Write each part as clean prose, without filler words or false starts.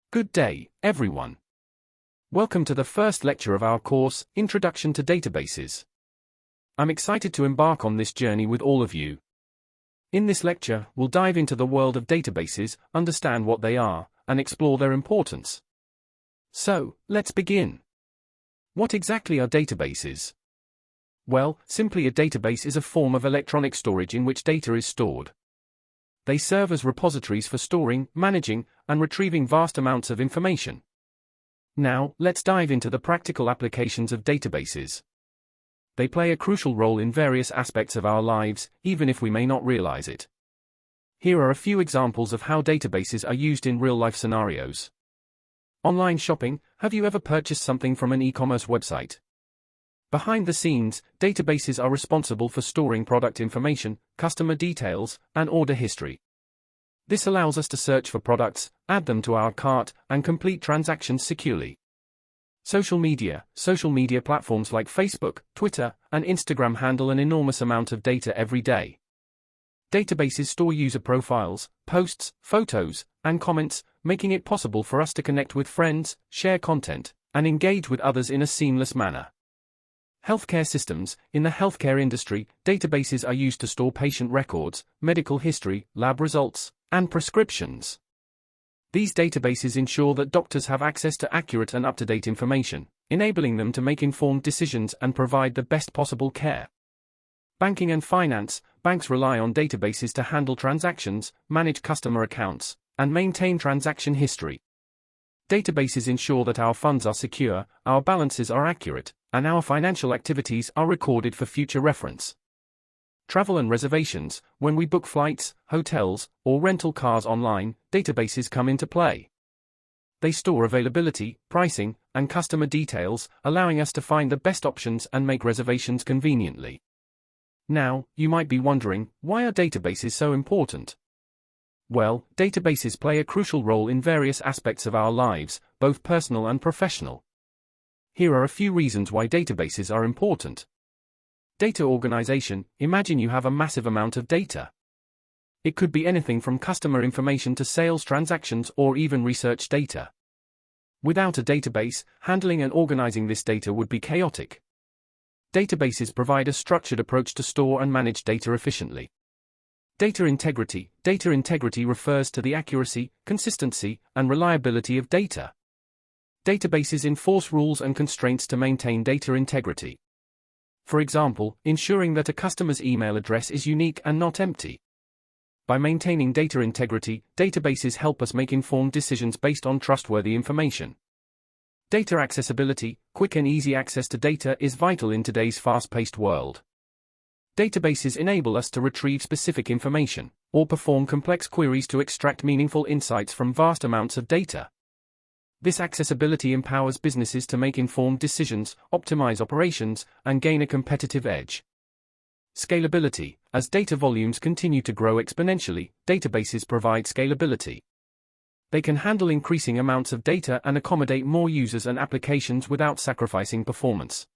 Good day, everyone. Welcome to the first lecture of our course, Introduction to Databases. I'm excited to embark on this journey with all of you. In this lecture, we'll dive into the world of databases, understand what they are, and explore their importance. So, let's begin. What exactly are databases? Well, simply a database is a form of electronic storage in which data is stored. They serve as repositories for storing, managing, and retrieving vast amounts of information. Now, let's dive into the practical applications of databases. They play a crucial role in various aspects of our lives, even if we may not realize it. Here are a few examples of how databases are used in real-life scenarios. Online shopping. Have you ever purchased something from an e-commerce website? Behind the scenes, databases are responsible for storing product information, customer details, and order history. This allows us to search for products, add them to our cart, and complete transactions securely. Social media platforms like Facebook, Twitter, and Instagram handle an enormous amount of data every day. Databases store user profiles, posts, photos, and comments, making it possible for us to connect with friends, share content, and engage with others in a seamless manner. Healthcare systems. In the healthcare industry, databases are used to store patient records, medical history, lab results, and prescriptions. These databases ensure that doctors have access to accurate and up-to-date information, enabling them to make informed decisions and provide the best possible care. Banking and finance. Banks rely on databases to handle transactions, manage customer accounts, and maintain transaction history. Databases ensure that our funds are secure, our balances are accurate, and our financial activities are recorded for future reference. Travel and reservations. When we book flights, hotels, or rental cars online, databases come into play. They store availability, pricing, and customer details, allowing us to find the best options and make reservations conveniently. Now, you might be wondering, why are databases so important? Well, databases play a crucial role in various aspects of our lives, both personal and professional. Here are a few reasons why databases are important. Data organization. Imagine you have a massive amount of data. It could be anything from customer information to sales transactions or even research data. Without a database, handling and organizing this data would be chaotic. Databases provide a structured approach to store and manage data efficiently. Data integrity. Data integrity refers to the accuracy, consistency, and reliability of data. Databases enforce rules and constraints to maintain data integrity. For example, ensuring that a customer's email address is unique and not empty. By maintaining data integrity, databases help us make informed decisions based on trustworthy information. Data accessibility. Quick and easy access to data is vital in today's fast-paced world. Databases enable us to retrieve specific information, or perform complex queries to extract meaningful insights from vast amounts of data. This accessibility empowers businesses to make informed decisions, optimize operations, and gain a competitive edge. Scalability. As data volumes continue to grow exponentially, databases provide scalability. They can handle increasing amounts of data and accommodate more users and applications without sacrificing performance.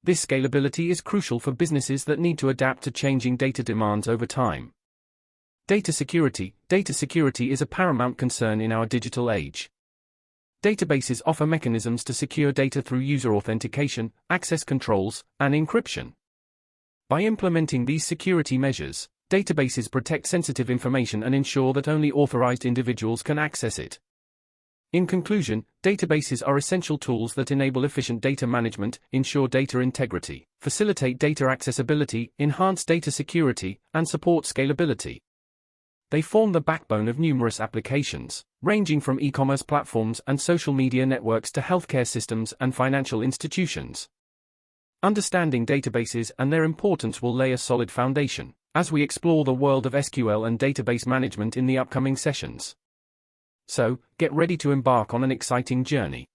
This scalability is crucial for businesses that need to adapt to changing data demands over time. Data security. Data security is a paramount concern in our digital age. Databases offer mechanisms to secure data through user authentication, access controls, and encryption. By implementing these security measures, databases protect sensitive information and ensure that only authorized individuals can access it. In conclusion, databases are essential tools that enable efficient data management, ensure data integrity, facilitate data accessibility, enhance data security, and support scalability. They form the backbone of numerous applications, ranging from e-commerce platforms and social media networks to healthcare systems and financial institutions. Understanding databases and their importance will lay a solid foundation as we explore the world of SQL and database management in the upcoming sessions. So, get ready to embark on an exciting journey.